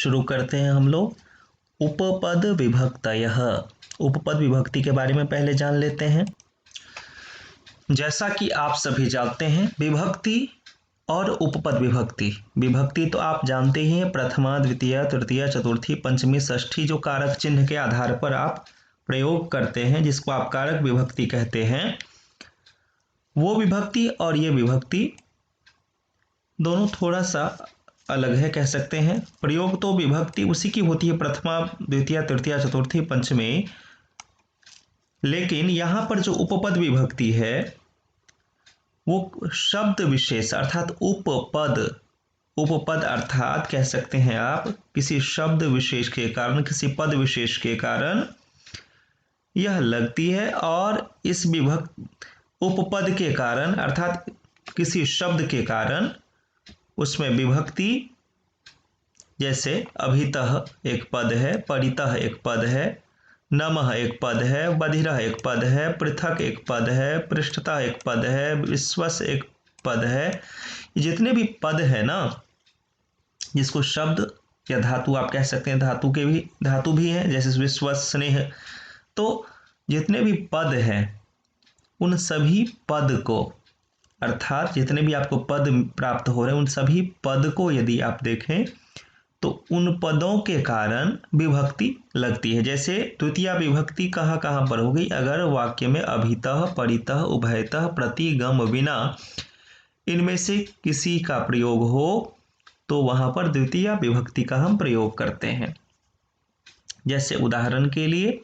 शुरू करते हैं हम लोग उपपद विभक्तयः। उपपद विभक्ति के बारे में पहले जान लेते हैं। जैसा कि आप सभी जानते हैं, विभक्ति और उपपद विभक्ति। विभक्ति तो आप जानते ही हैं, प्रथमा, द्वितीय, तृतीय, चतुर्थी, पंचमी, षष्ठी, जो कारक चिन्ह के आधार पर आप प्रयोग करते हैं, जिसको आप कारक विभक्ति कहते हैं, वो विभक्ति और ये विभक्ति दोनों थोड़ा सा अलग है, कह सकते हैं। प्रयोग तो विभक्ति उसी की होती है, प्रथमा, द्वितीय, तृतीय, चतुर्थी, पंचमी, लेकिन यहां पर जो उपपद विभक्ति है वो शब्द विशेष अर्थात उपपद। उपपद अर्थात कह सकते हैं आप किसी शब्द विशेष के कारण, किसी पद विशेष के कारण यह लगती है, और इस उपपद के कारण अर्थात किसी शब्द के कारण उसमें विभक्ति, जैसे अभितः एक पद है, परितः एक पद है, नमः एक पद है, बधिरः एक पद है, पृथक एक पद है, पृष्ठतः एक पद है, विश्वस एक पद है। जितने भी पद है ना, जिसको शब्द या धातु आप कह सकते हैं, धातु भी है, जैसे विश्वस, स्नेह, तो जितने भी पद हैं उन सभी पद को, अर्थात जितने भी आपको पद प्राप्त हो रहे हैं उन सभी पद को यदि आप देखें तो उन पदों के कारण विभक्ति लगती है। जैसे द्वितीय विभक्ति कहाँ कहाँ पर होगी, अगर वाक्य में अभितः, परितः, उभयतः, प्रति, गम, विना इनमें से किसी का प्रयोग हो तो वहां पर द्वितीय विभक्ति का हम प्रयोग करते हैं। जैसे उदाहरण के लिए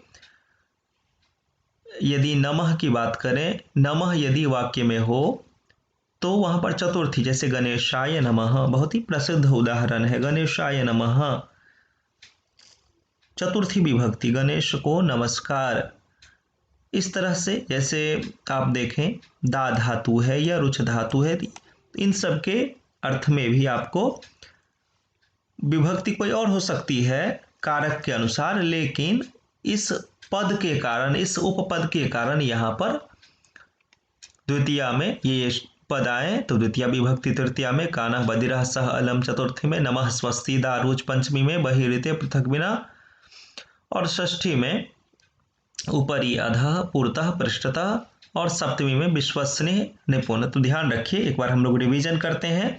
यदि नमः की बात करें, नमः यदि वाक्य में हो तो वहां पर चतुर्थी, जैसे गणेशाय नमः, बहुत ही प्रसिद्ध उदाहरण है, गणेशाय नमः, चतुर्थी विभक्ति, गणेश को नमस्कार। इस तरह से जैसे आप देखें दा धातु है या रुच धातु है, इन सब के अर्थ में भी आपको विभक्ति कोई और हो सकती है कारक के अनुसार, लेकिन इस पद के कारण, इस उपपद के कारण यहाँ पर द्वितीय में ये पद आए तो द्वितीय विभक्ति, तृतीया में कानः, बधिरः, सः, अलम, चतुर्थी में नमः, स्वस्ति, दारुच, पंचमी में बहिरिते, पृथक, विना, और षष्ठी में ऊपरी, अधः, पूर्तः, पृष्ठतः, और सप्तमी में विश्वसनीय, निपुण। तो ध्यान रखिए, एक बार हम लोग रिवीजन करते हैं।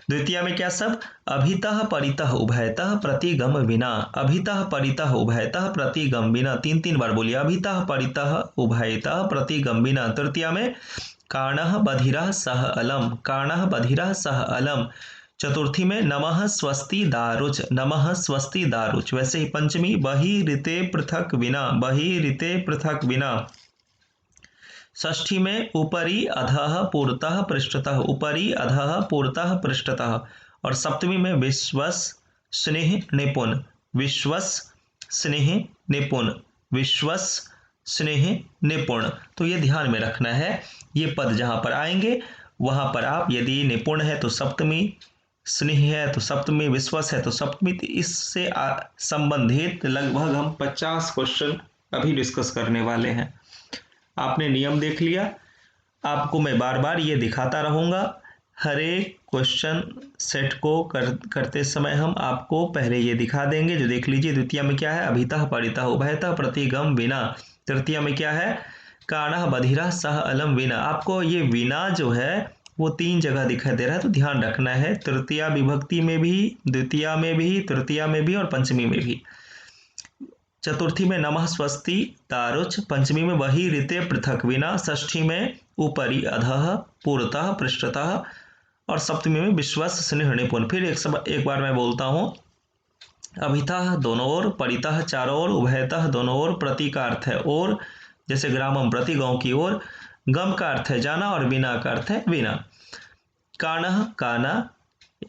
द्वितीय में क्या सब, अभितः, परितः, उभयतः, प्रति, गम, विना। अभितः, परितः, उभयतः, प्रति, गम, विना। तीन बार बोलिए, अभितः, परितः, उभयतः, प्रति, गम, विना। तृतीया में काणः, बधिरः, सः, अलम, काणः, बधिरः, सः, अलम। चतुर्थी में नमः, स्वस्ति, दारुच, नमः, स्वस्ति, दारुच। वैसे ही पंचमी बहिरिते, पृथक, विना, बहिरिते, पृथक, विना। षष्ठी में ऊपरी, अधः, पूर्तः, पृष्ठतः, ऊपरी, अधः, पूर्तः, पृष्ठतः। और सप्तमी में विश्वस, स्नेह, निपुण, विश्वस, स्नेह, निपुण, विश्वस, स्नेह, निपुण। तो ये ध्यान में रखना है, ये पद जहां पर आएंगे वहां पर आप यदि निपुण है तो सप्तमी, स्नेह है तो सप्तमी, विश्वास है तो सप्तमी। इससे संबंधित लगभग हम 50 क्वेश्चन अभी डिस्कस करने वाले हैं। आपने नियम देख लिया, आपको मैं बार बार ये दिखाता रहूंगा। हर एक क्वेश्चन सेट को करते समय हम आपको पहले ये दिखा देंगे, जो देख लीजिए। द्वितीय में क्या है, अभितः, परितः, उभयतः, प्रति, गम, विना। तृतीय में क्या है, काणः, बधिरः, सः, अलम, विना। आपको ये विना जो है वो 3 जगह दिखाई दे रहा है, तो ध्यान रखना है। तृतीय विभक्ति में भी, द्वितीय में भी, तृतीय में भी और पंचमी में भी। चतुर्थी में नमः, स्वस्ति, दारुच। पंचमी में बहिरिते, पृथक, विना। षष्ठी में ऊपरी, अधः, पूर्तः, पृष्ठतः, और सप्तमी में विश्वास, स्नेह, निपुण। फिर एक बार मैं बोलता हूं, अभितः दोनों ओर, परितः चारों ओर, उभयतः दोनों ओर, प्रति का अर्थ है और, जैसे ग्रामम, प्रति, गांव की ओर। गम का अर्थ है जाना, और विना का अर्थ है विना। काणः, काना,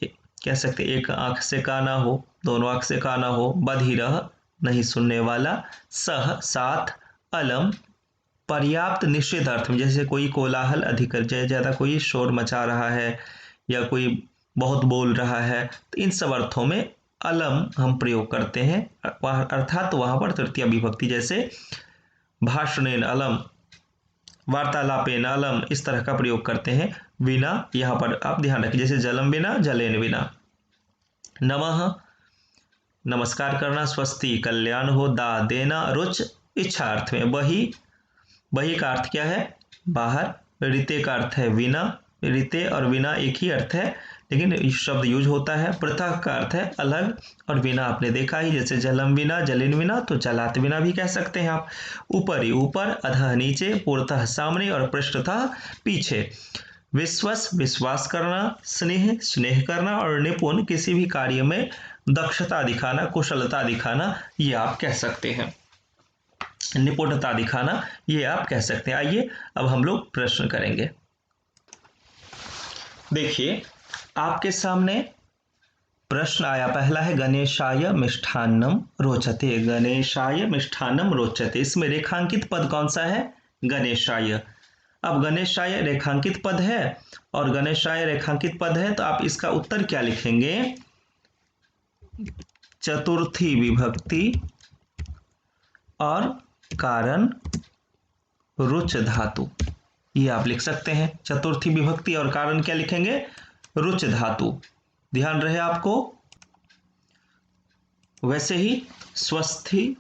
कह सकते एक आंख से काना हो, दोनों आंख से काना हो। बधिरः, नहीं सुनने वाला। सह, साथ। अलम, पर्याप्त, निश्चित अर्थ में, जैसे कोई कोलाहल अधिक, ज्यादा कोई शोर मचा रहा है या कोई बहुत बोल रहा है, तो इन सब अर्थों में अलम हम प्रयोग करते हैं, अर्थात वहां पर तृतीय विभक्ति, जैसे भाषणेन अलम, वार्तालापेन अलम, इस तरह का प्रयोग करते हैं। विना यहां पर आप ध्यान रखिए, जैसे जलम विना, जलेन विना। नमः नमस्कार करना, स्वस्ति कल्याण हो, दा देना, रुच इच्छा अर्थ में, बही बही का अर्थ क्या है, बाहर, ऋते का अर्थ है विना, ऋते और विना एक ही अर्थ है लेकिन शब्द यूज होता है। पृथक का अर्थ है अलग, और विना आपने देखा ही, जैसे जलम विना, जलिन विना, तो जलात विना भी कह सकते हैं आप। ऊपरी ऊपर, अधः नीचे, पूर्वतः सामने और पृष्ठतः पीछे। विश्वस विश्वास करना, स्नेह स्नेह करना, और निपुण किसी भी कार्य में दक्षता दिखाना, कुशलता दिखाना, ये आप कह सकते हैं। निपुणता दिखाना ये आप कह सकते हैं। आइए अब हम लोग प्रश्न करेंगे। देखिए आपके सामने प्रश्न आया, पहला है गणेशाय मिष्ठान्नम रोचते। गणेशाय मिष्ठान्नम रोचते, इसमें रेखांकित पद कौन सा है, गणेशाय। अब गणेशाय रेखांकित पद है और गणेशाय रेखांकित पद है, तो आप इसका उत्तर क्या लिखेंगे, चतुर्थी विभक्ति और कारण रुच धातु, ये आप लिख सकते हैं। चतुर्थी विभक्ति और कारण क्या लिखेंगे, रुच धातु, ध्यान रहे आपको। वैसे ही स्वस्ति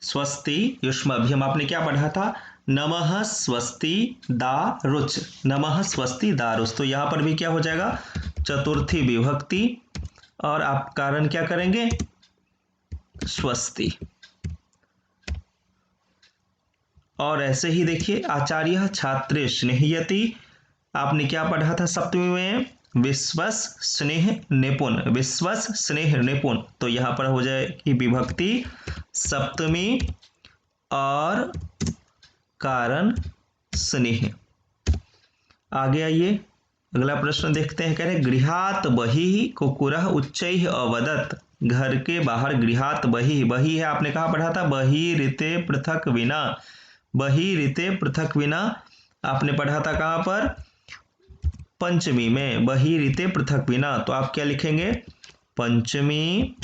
स्वस्ति युष्माभ्यम आपने क्या पढ़ा था, नमः स्वस्ति दा रुच, नमः स्वस्ति दा रुच, तो यहां पर भी क्या हो जाएगा, चतुर्थी विभक्ति और आप कारण क्या करेंगे, स्वस्ति। और ऐसे ही देखिए आचार्य छात्रे स्नेहयति, आपने क्या पढ़ा था सप्तमी में, विश्वस स्नेह निपुण, विश्वस स्नेह निपुण, तो यहां पर हो जाएगी विभक्ति सप्तमी और कारण स्नेह। आगे आइए अगला प्रश्न देखते हैं, कह रहे गृहात बहि कुकुरः उच्चैः अवदत्, घर के बाहर गृहात बहि, बहि है आपने कहा पढ़ा था, बहि ऋते पृथक विना, बहि ऋते पृथक विना आपने पढ़ा था कहां पर, पंचमी में, बहि ऋते पृथक विना, तो आप क्या लिखेंगे, पंचमी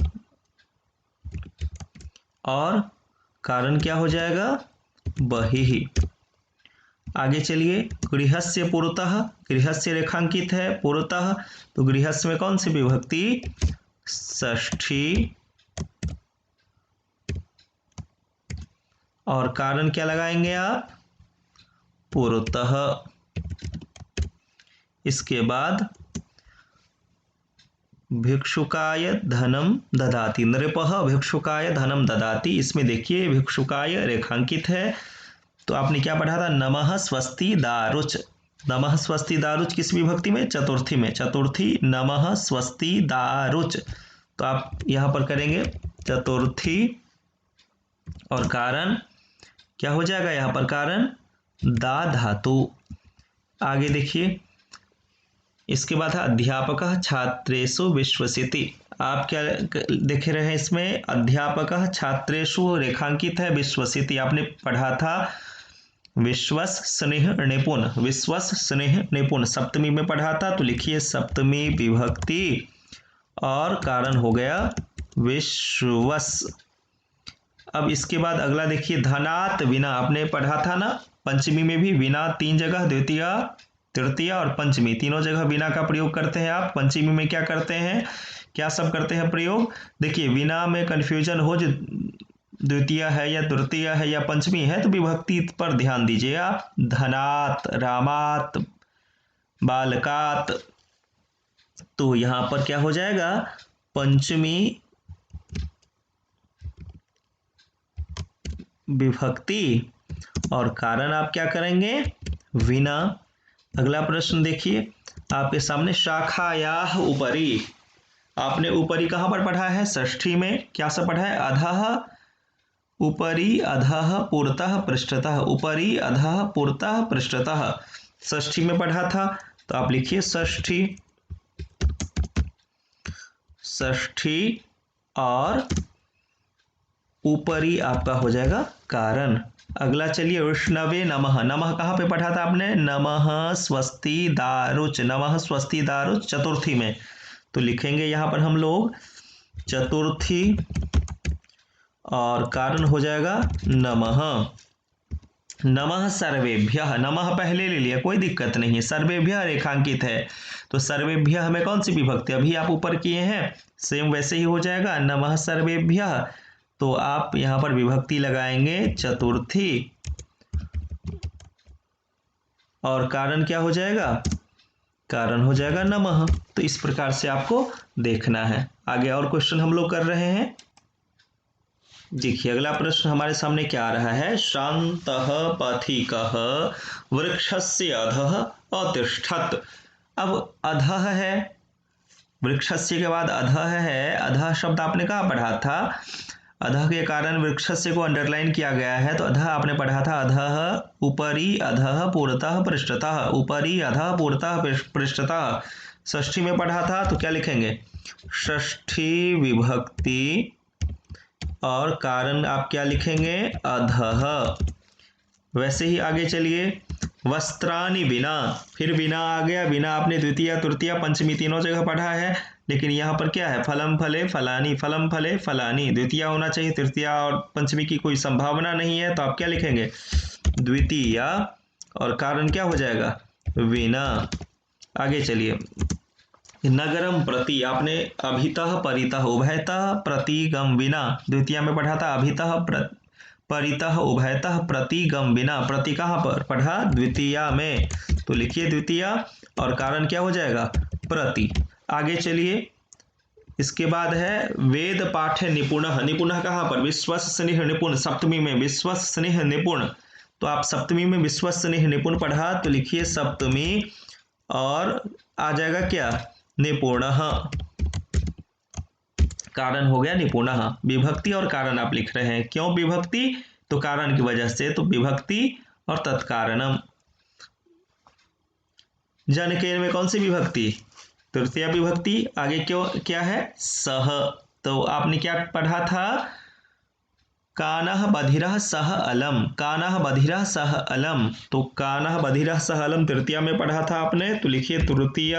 और कारण क्या हो जाएगा, बहि। आगे चलिए गृहस्य पुरतः, गृहस्य रेखांकित है पुरतः, तो गृहस्य में कौन सी विभक्ति, षष्ठी, और कारण क्या लगाएंगे आप, पुरतः। इसके बाद भिक्षुकाय धनम ददाति, नृपः भिक्षुकाय धनम ददाति, इसमें देखिए भिक्षुकाय रेखांकित है, तो आपने क्या पढ़ा था, नमः स्वस्ति दारुच, नमः स्वस्ति दारुच किस विभक्ति में, चतुर्थी में, चतुर्थी नमः स्वस्ति दारुच, तो आप यहां पर करेंगे चतुर्थी और कारण क्या हो जाएगा, यहां पर कारण दा धातु। आगे देखिए इसके बाद है अध्यापक छात्रेषु विश्वसिति, आप क्या देख रहे हैं इसमें, अध्यापक छात्रेषु रेखांकित है, विश्वसिति आपने पढ़ा था, विश्वस स्नेह निपुण, विश्वस स्नेह निपुण सप्तमी में पढ़ा था, तो लिखिए सप्तमी विभक्ति और कारण हो गया विश्वस। अब इसके बाद अगला देखिए धनात विना, आपने पढ़ा था ना पंचमी में भी विना 3 जगह, द्वितीय तृतीय और पंचमी तीनों जगह विना का प्रयोग करते हैं आप। पंचमी में क्या करते हैं, क्या सब करते हैं प्रयोग, देखिए विना में कंफ्यूजन हो जो द्वितीय है या तृतीय है या पंचमी है, तो विभक्ति पर ध्यान दीजिए आप, धनात, रामात, बालकात, तो यहां पर क्या हो जाएगा, पंचमी विभक्ति और कारण आप क्या करेंगे, विना। अगला प्रश्न देखिए आपके सामने, शाखायाः उपरि, आपने ऊपरी कहां पर पढ़ा है, षष्ठी में, क्या सब पढ़ा है, अधः ऊपरी अधः पुरतः पृष्ठतः, ऊपरी अधः पुरतः पृष्ठतः, षष्ठी में पढ़ा था, तो आप लिखिए षष्ठी, षष्ठी और ऊपरी आपका हो जाएगा कारण। अगला चलिए वैष्णवे नमः, नमः कहाँ पे पढ़ा था आपने, नमः स्वस्ति दारुच, नमः स्वस्ति दारुच चतुर्थी में, तो लिखेंगे यहां पर हम लोग चतुर्थी और कारण हो जाएगा नमः। नमः सर्वेभ्यः, नमः पहले ले लिया, कोई दिक्कत नहीं है, सर्वेभ्यः रेखांकित है तो सर्वेभ्यः में कौन सी विभक्ति, अभी आप ऊपर किए हैं सेम वैसे ही हो जाएगा, नमः सर्वेभ्यः, तो आप यहां पर विभक्ति लगाएंगे चतुर्थी, और कारण क्या हो जाएगा, कारण हो जाएगा नमः। तो इस प्रकार से आपको देखना है। आगे और क्वेश्चन हम लोग कर रहे हैं। देखिए अगला प्रश्न हमारे सामने क्या आ रहा है, शान्तः पथिकः वृक्षस्य अधः अतिष्ठत्। अब अधः है, वृक्षस्य के बाद अधः है, अधः शब्द आपने कहाँ पढ़ा था, अधः के कारण वृक्षस्य को अंडरलाइन किया गया है, तो अधः आपने पढ़ा था अधः ऊपरी, अधः पूर्णतः पृष्ठतः, ऊपरी अधः पूर्णतः पृष्ठतः, षष्ठी में पढ़ा था, तो क्या लिखेंगे, षष्ठी विभक्ति और कारण आप क्या लिखेंगे, अधः। वैसे ही आगे चलिए, वस्त्राणि बिना, फिर बिना आ गया, बिना आपने द्वितीय तृतीय पंचमी तीनों जगह पढ़ा है, लेकिन यहाँ पर क्या है, फलम फले फलानी, फलम फले फलानी, द्वितीय होना चाहिए, तृतीय और पंचमी की कोई संभावना नहीं है, तो आप क्या लिखेंगे, द्वितीय, और कारण क्या हो जाएगा, विना। आगे चलिए, नगरम प्रति, आपने अभितः परितः उभयतः प्रतिगम विना, द्वितीय में पढ़ा था अभितः परितः उभयतः प्रतिगम विना, प्रति कहाँ पर पढ़ा, द्वितीय में, तो लिखिए द्वितीय, और कारण क्या हो जाएगा, प्रति। आगे चलिए, इसके बाद है वेद पाठ निपुणः, निपुणः कहाँ पर, विश्वसनीय निपुण, सप्तमी में विश्वसनीय निपुण, तो आप सप्तमी में विश्वसनीय निपुण पढ़ा, तो लिखिए सप्तमी, और आ जाएगा क्या, निपुणः, कारण हो गया निपुणः। विभक्ति और कारण आप लिख रहे हैं, क्यों विभक्ति, तो कारण की वजह से, तो विभक्ति और तत्कारणम। जनकेन में कौन सी विभक्ति, तृतीय विभक्ति, आगे क्यों क्या है, सह, तो आपने क्या पढ़ा था, कानः बधिरः सह अलम, कानः बधिरः सह अलम, तो कानः बधिरः सह अलम तृतीय में पढ़ा था आपने, तो लिखिए तृतीय,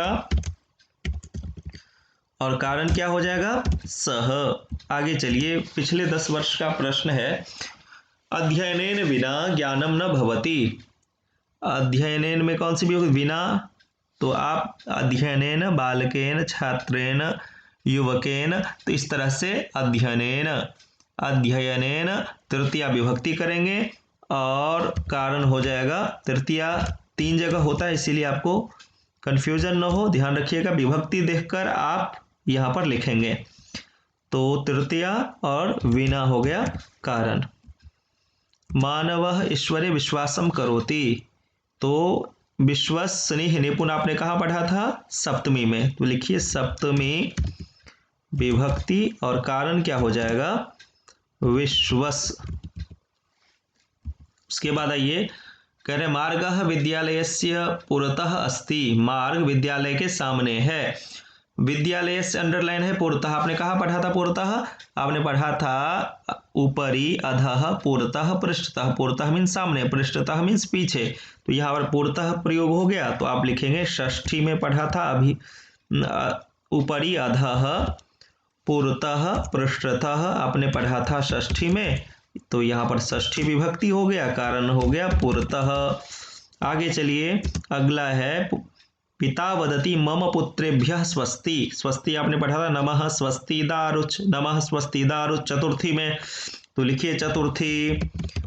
और कारण क्या हो जाएगा, सह। आगे चलिए, पिछले 10 वर्ष का प्रश्न है, अध्ययनेन बिना ज्ञानम न भवति, अध्ययनेन में कौन सी विभक्ति, बिना, तो आप अध्ययनेन बालकेन छात्रेन युवकेन, तो इस तरह से अध्ययनेन, अध्ययनेन तृतीया विभक्ति करेंगे, और कारण हो जाएगा तृतीया, 3 जगह होता है इसीलिए आपको कंफ्यूजन न हो, ध्यान रखिएगा, विभक्ति देखकर आप यहां पर लिखेंगे, तो तृतीया और विना हो गया कारण। मानवः ईश्वरे विश्वासम करोति, तो विश्वसनीय निपुण आपने कहाँ पढ़ा था, सप्तमी में, तो लिखिए सप्तमी विभक्ति, और कारण क्या हो जाएगा, विश्वस। उसके बाद आइए, कह रहे मार्गः विद्यालयस्य पुरतः अस्ति, मार्ग विद्यालय के सामने है, विद्यालय से अंडरलाइन है, पुरतः आपने कहाँ पढ़ा था, पुरतः आपने पढ़ा था ऊपरी, अधः पुरतः पृष्ठतः, पुरतः मीन्स सामने, पृष्ठतः मीन्स पीछे, तो यहाँ पर पुरतः प्रयोग हो गया, तो आप लिखेंगे षष्ठी में पढ़ा था, अभी ऊपरी अधः पुरतः पृष्ठतः आपने पढ़ा था षष्ठी में, तो यहाँ पर षष्ठी विभक्ति हो गया, कारण हो गया पुरतः। आगे चलिए, अगला है पिता वदति मम पुत्रेभ्यः स्वस्ति, स्वस्ति आपने पढ़ा था नमः स्वस्ति दारुच, नमः स्वस्ति दारुच चतुर्थी में, तो लिखिए चतुर्थी,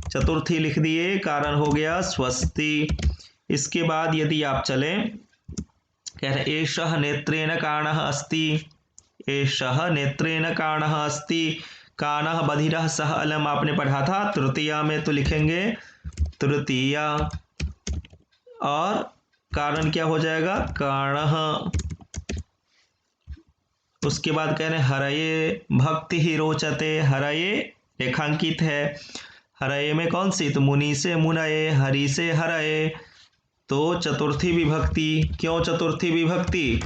चतुर्थी लिख दिए, कारण हो गया स्वस्ति। इसके बाद यदि आप चलें, कह रहे एषः नेत्रेण काणः अस्ति, एषः नेत्रेण काणः अस्ति, कानः बधिरः सह अलम आपने पढ़ा था तृतीया में, तो लिखेंगे तृतीया, और कारण क्या हो जाएगा, काणः। उसके बाद कह रहे हैं हरये भक्ति ही रोचते, हरये रेखांकित है, हरये में कौन सी, तो मुनि से मुनये, हरि से हरये, तो चतुर्थी विभक्ति, क्यों चतुर्थी विभक्ति,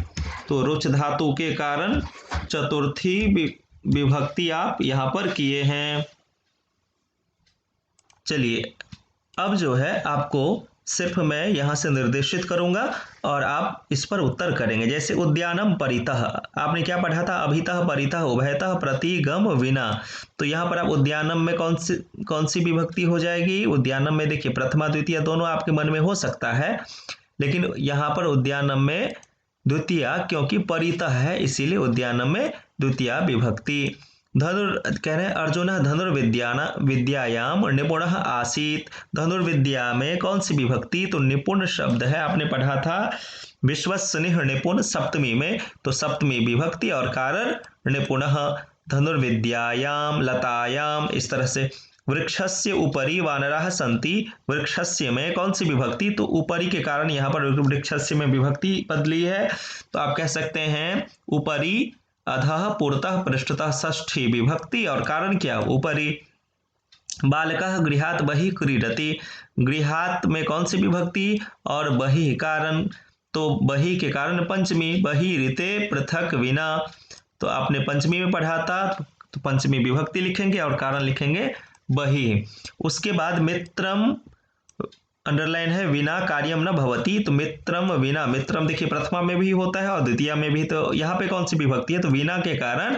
तो रुच धातु के कारण चतुर्थी विभक्ति आप यहां पर किए हैं। चलिए अब जो है आपको सिर्फ मैं यहाँ से निर्देशित करूँगा और आप इस पर उत्तर करेंगे। जैसे उद्यानम परितः, आपने क्या पढ़ा था, अभितः परितः उभयतः प्रतिगम विना। तो यहाँ पर आप उद्यानम में कौन सी विभक्ति हो जाएगी? उद्यानम में देखिए प्रथमा द्वितीय दोनों आपके मन में हो सकता है, लेकिन यहाँ पर उद्यानम में द्वितीया, क्योंकि परितः है इसीलिए उद्यानम में द्वितीया विभक्ति। कह रहे हैं अर्जुन विद्यायाम निपुण आसीत। धनुर्विद्या में कौन सी विभक्ति? तो निपुण शब्द है, आपने पढ़ा था विश्वसनीय निपुण सप्तमी में, तो सप्तमी विभक्ति और कारण निपुण। धनुर्विद्यायाम लतायाम, इस तरह से। वृक्षस्य उपरि वानराः सन्ति, वृक्षस्य में कौन सी विभक्ति? तो उपरि के कारण यहाँ पर वृक्षस्य में विभक्ति बदली है, तो आप कह सकते हैं उपरि अधः पुरतः पृष्ठतः षष्ठी विभक्ति और कारण क्या? उपरि। बालकः गृहात् बहिः क्रीडति, गृहात् में कौन सी विभक्ति और बहिः कारण? तो बहिः के कारण पंचमी, बहिः ऋते पृथक विना। तो आपने पंचमी में पढ़ा था, तो पंचमी विभक्ति लिखेंगे और कारण लिखेंगे बहिः। उसके बाद मित्रम, अंडरलाइन है, विना कार्यम न भवति, तो मित्रम विना, मित्रम देखिए प्रथमा में भी होता है और द्वितीय में भी, तो यहाँ पे कौन सी विभक्ति है? तो विना के कारण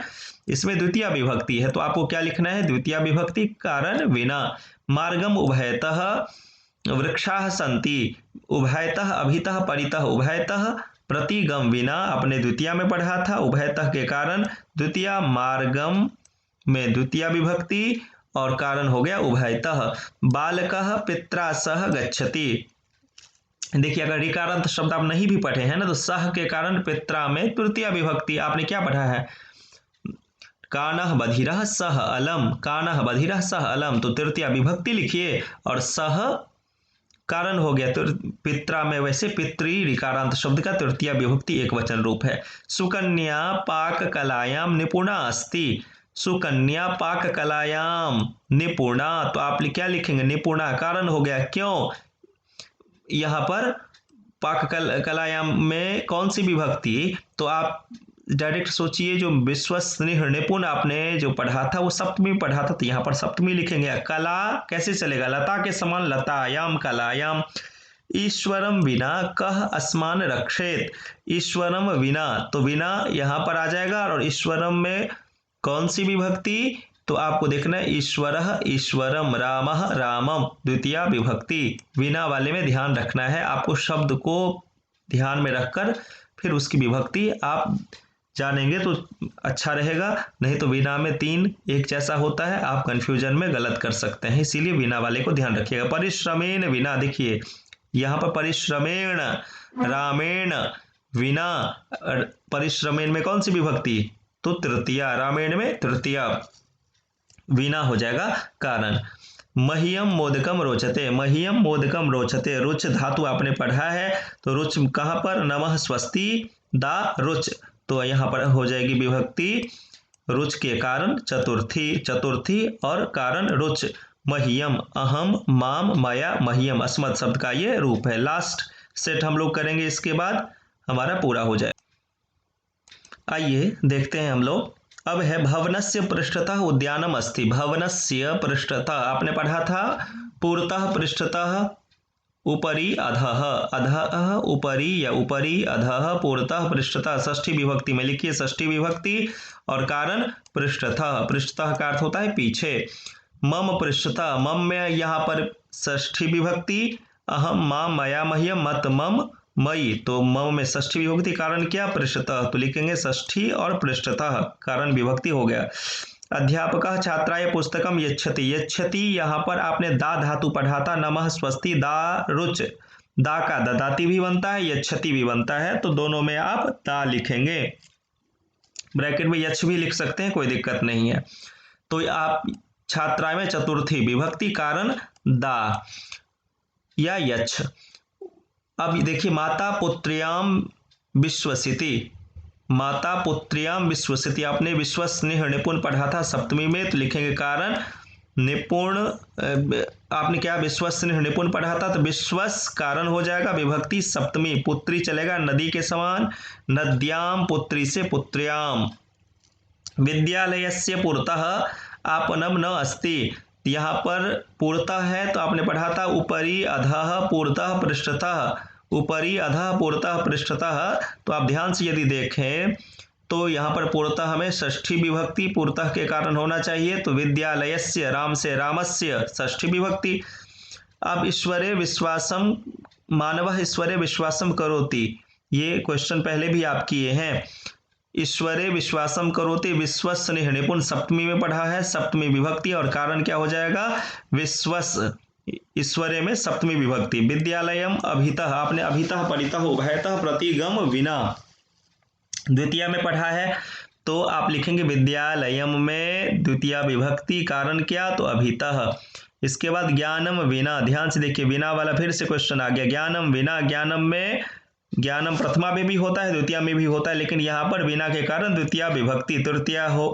इसमें द्वितीय विभक्ति है, तो आपको क्या लिखना है? द्वितीय विभक्ति कारण विना। मार्गम उभयतः वृक्षाः सन्ति, उभयतः अभितः परितः उभयतः प्रतिगम विना, आपने द्वितीय में पढ़ा था, उभयतः के कारण द्वितीय, मार्गम में द्वितीय विभक्ति और कारण हो गया उभयतः। बालकः पित्रा सह गच्छति, देखिए अगर ऋकारांत शब्द आप नहीं भी पढ़े हैं ना, तो सह के कारण पित्रा में तृतीय विभक्ति। आपने क्या पढ़ा है? कानः बधिरः सह अलम, कानः बधिरः सह अलम, तो तृतीय विभक्ति लिखिए और सह कारण हो गया। तो पित्रा में वैसे पितृ ऋकारांत शब्द का तृतीय विभक्ति एक वचन रूप है। सुकन्या पाक कलायाम निपुणा अस्ति, सुकन्या पाक कलायाम निपुणा, तो आप क्या लिखेंगे? निपुणा, कारण हो गया, क्यों? यहाँ पर पाक कलायाम में कौन सी विभक्ति? तो आप डायरेक्ट सोचिए, जो विश्वसनीय निपुण आपने जो पढ़ा था वो सप्तमी पढ़ा था, तो यहाँ पर सप्तमी लिखेंगे। कला कैसे चलेगा? लता के समान, लतायाम कलायाम। ईश्वरम विना कह अस्मान रक्षेत, ईश्वरम विना, तो विना यहाँ पर आ जाएगा और ईश्वरम में कौन सी विभक्ति? तो आपको देखना है ईश्वरः ईश्वरम, रामः रामम, द्वितीय विभक्ति। विना वाले में ध्यान रखना है आपको, शब्द को ध्यान में रखकर फिर उसकी विभक्ति आप जानेंगे तो अच्छा रहेगा, नहीं तो विना में तीन एक जैसा होता है, आप कंफ्यूजन में गलत कर सकते हैं, इसीलिए विना वाले को ध्यान रखिएगा। परिश्रमेण विना, देखिए यहाँ पर परिश्रमेण, रामेण, विना, परिश्रमेण में कौन सी विभक्ति? तो तृतीय, रामेण में तृतीय, विना हो जाएगा कारण। मह्यम मोदकम रोचते, मह्यम मोदकम रोचते, रुच धातु आपने पढ़ा है, तो रुच कहाँ पर? नमः स्वस्ति दा रुच, तो यहाँ पर हो जाएगी विभक्ति रुच के कारण चतुर्थी, चतुर्थी और कारण रुच। मह्यम अहम, माम, मया, मह्यम, अस्मत् शब्द का ये रूप है। लास्ट सेट हम लोग करेंगे, इसके बाद हमारा पूरा हो जाए। आइए देखते हैं हम लोग। अब है भवनस्य पृष्ठतः उद्यानम अस्ति, भवनस्य पृष्ठतः आपने पढ़ा था पुरतः पृष्ठतः उपरि अधः, अधः उपरि या उपरि अधः पुरतः पृष्ठतः, षष्ठी विभक्ति में लिखिए, षष्ठी विभक्ति और कारण पृष्ठतः, पृष्ठतः का अर्थ होता है पीछे। मम पृष्ठतः, मम में यहाँ पर षष्ठी विभक्ति, अहम, माम, मया, मह्यम, मत, मम, मई, तो मम में षष्ठी विभक्ति, कारण क्या? पृष्ठतः, तो लिखेंगे षष्ठी और पृष्ठतः, कारण विभक्ति हो गया। अध्यापकः छात्राय पुस्तकम यच्छति, यच्छति यहाँ पर आपने दा धातु पढ़ा था, नमः स्वस्ति दा रुच, दा का ददाती भी बनता है, यच्छति भी बनता है, तो दोनों में आप दा लिखेंगे, ब्रैकेट में यच्छ भी लिख सकते हैं, कोई दिक्कत नहीं है। तो आप छात्राय में चतुर्थी विभक्ति, कारण दा या यच्छ। अब देखिए माता पुत्र्याम विश्वसिति, माता पुत्र्याम विश्वसिति, आपने विश्वसनीय निपुण पढ़ा था सप्तमी में, तो लिखेंगे कारण निपुण, आपने क्या विश्वसनीय निपुण पढ़ा था, तो विश्वस कारण हो जाएगा, विभक्ति सप्तमी, पुत्री चलेगा नदी के समान, नद्याम, पुत्री से पुत्र्याम। विद्यालयस्य पुरतः आपनम न अस्ति, यहाँ पर पूर्णतः है तो आपने पढ़ा था ऊपरी अधः पूर्णतः पृष्ठतः, ऊपरी अधः पूर्णतः पृष्ठतः। तो आप ध्यान से यदि देखें तो यहाँ पर पूर्णतः हमें षष्ठी विभक्ति पूर्णतः के कारण होना चाहिए, तो विद्यालयस्य राम से रामस्य षष्ठी विभक्ति। अब ईश्वरे विश्वासम मानवः ईश्वरे विश्वासम करोति, ये क्वेश्चन पहले भी आप किए हैं। ईश्वरे विश्वासम करोति विश्वसनीह निपुण सप्तमी में पढ़ा है, सप्तमी विभक्ति और कारण क्या हो जाएगा विश्वस, ईश्वरे में सप्तमी विभक्ति। विद्यालयम अभितः, आपने अभितः परितः उभयतः प्रतिगम विना द्वितीय में पढ़ा है, तो आप लिखेंगे विद्यालयम में द्वितीय विभक्ति, कारण क्या तो अभितः। इसके बाद ज्ञानम विना, ध्यान से देखिए विना वाला फिर से क्वेश्चन आ गया, ज्ञानम विना, ज्ञानम में ज्ञानम प्रथमा में भी होता है द्वितीय में भी होता है, लेकिन यहाँ पर बिना के कारण द्वितीय विभक्ति। तृतीय हो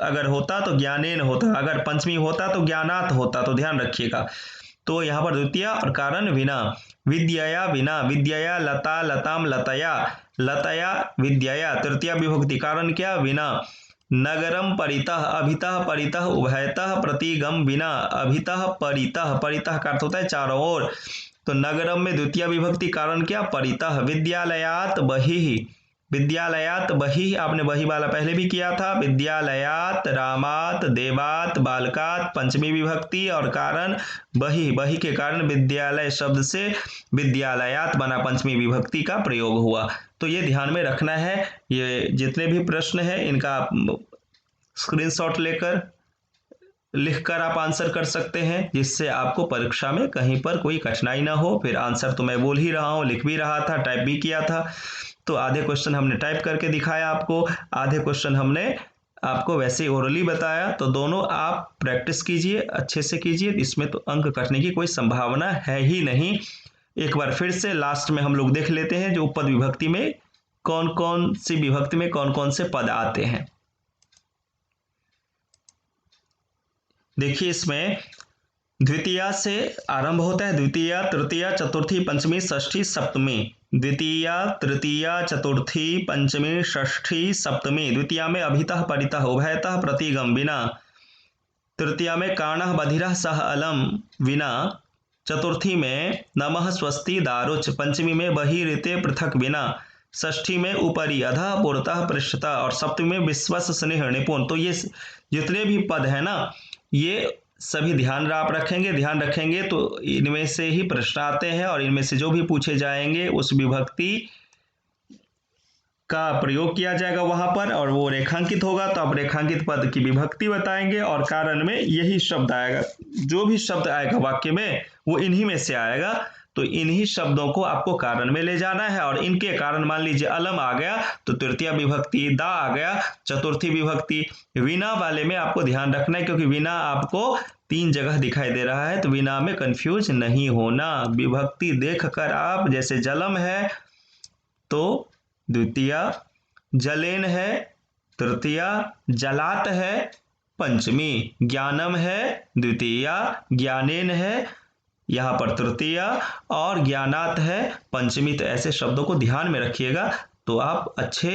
अगर होता तो ज्ञानेन होता, अगर पंचमी होता तो ज्ञानात होता, तो ध्यान रखिएगा। तो यहाँ पर द्वितीय और कारण विना। विद्यया विना, विद्यया लता लताम लतया, लतया विद्यया तृतीय विभक्ति, कारण क्या विना। नगरम परितः, अभितः परितः उभयतः प्रतिगम विना, अभितः परितः, परितः का अर्थ होता है चारों ओर, तो नगरम में द्वितीय विभक्ति, कारण क्या परितः। विद्यालयात बहिः, विद्यालयात बहिः आपने बही वाला पहले भी किया था, विद्यालयात रामात देवात बालकात पंचमी विभक्ति और कारण बहिः, बही के कारण विद्यालय शब्द से विद्यालयात बना पंचमी विभक्ति का प्रयोग हुआ। तो ये ध्यान में रखना है। ये जितने भी प्रश्न है इनका स्क्रीनशॉट लेकर लिखकर आप आंसर कर सकते हैं, जिससे आपको परीक्षा में कहीं पर कोई कठिनाई ना हो। फिर आंसर तो मैं बोल ही रहा हूँ, लिख भी रहा था, टाइप भी किया था। तो आधे क्वेश्चन हमने टाइप करके दिखाया आपको, आधे क्वेश्चन हमने आपको वैसे ओरली बताया। तो दोनों आप प्रैक्टिस कीजिए, अच्छे से कीजिए, इसमें तो अंक कटने की कोई संभावना है ही नहीं। एक बार फिर से लास्ट में हम लोग देख लेते हैं जो उपपद विभक्ति में कौन कौन सी विभक्ति में कौन कौन से पद आते हैं। देखिए इसमें द्वितीया से आरंभ होता है, द्वितीया तृतीया चतुर्थी पंचमी षष्ठी सप्तमी, द्वितीया तृतीया चतुर्थी पंचमी षष्ठी सप्तमी। द्वितीया में अभितः परितः उभयतः प्रतिगम विना, तृतीया में काणः बधिरः सह अलम विना, चतुर्थी में नमः स्वस्ति दारुच, पंचमी में बहिरिते पृथक विना, षष्ठी में ऊपरी अधः पूर्णतः पृष्ठतः और सप्तमी में विश्वस स्नेह निपुण। तो ये जितने भी पद है ना, ये सभी ध्यान आप रखेंगे तो इनमें से ही प्रश्न आते हैं और इनमें से जो भी पूछे जाएंगे उस विभक्ति का प्रयोग किया जाएगा वहां पर, और वो रेखांकित होगा तो आप रेखांकित पद की विभक्ति बताएंगे और कारण में यही शब्द आएगा। जो भी शब्द आएगा वाक्य में वो इन्हीं में से आएगा, तो इन्हीं शब्दों को आपको कारण में ले जाना है। और इनके कारण मान लीजिए अलम आ गया तो तृतीय विभक्ति, दा आ गया चतुर्थी विभक्ति। विना वाले में आपको ध्यान रखना है क्योंकि विना आपको 3 जगह दिखाई दे रहा है, तो विना में कंफ्यूज नहीं होना। विभक्ति देखकर आप, जैसे जलम है तो द्वितीया, जलेन है तृतीया, जलात है पंचमी, ज्ञानम है द्वितीया, ज्ञानेन है यहाँ पर तृतीया और ज्ञानात है पंचमी। तो ऐसे शब्दों को ध्यान में रखिएगा तो आप अच्छे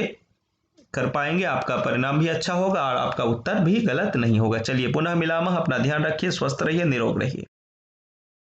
कर पाएंगे, आपका परिणाम भी अच्छा होगा और आपका उत्तर भी गलत नहीं होगा। चलिए पुनः मिलामः, अपना ध्यान रखिए, स्वस्थ रहिए, निरोग रहिए।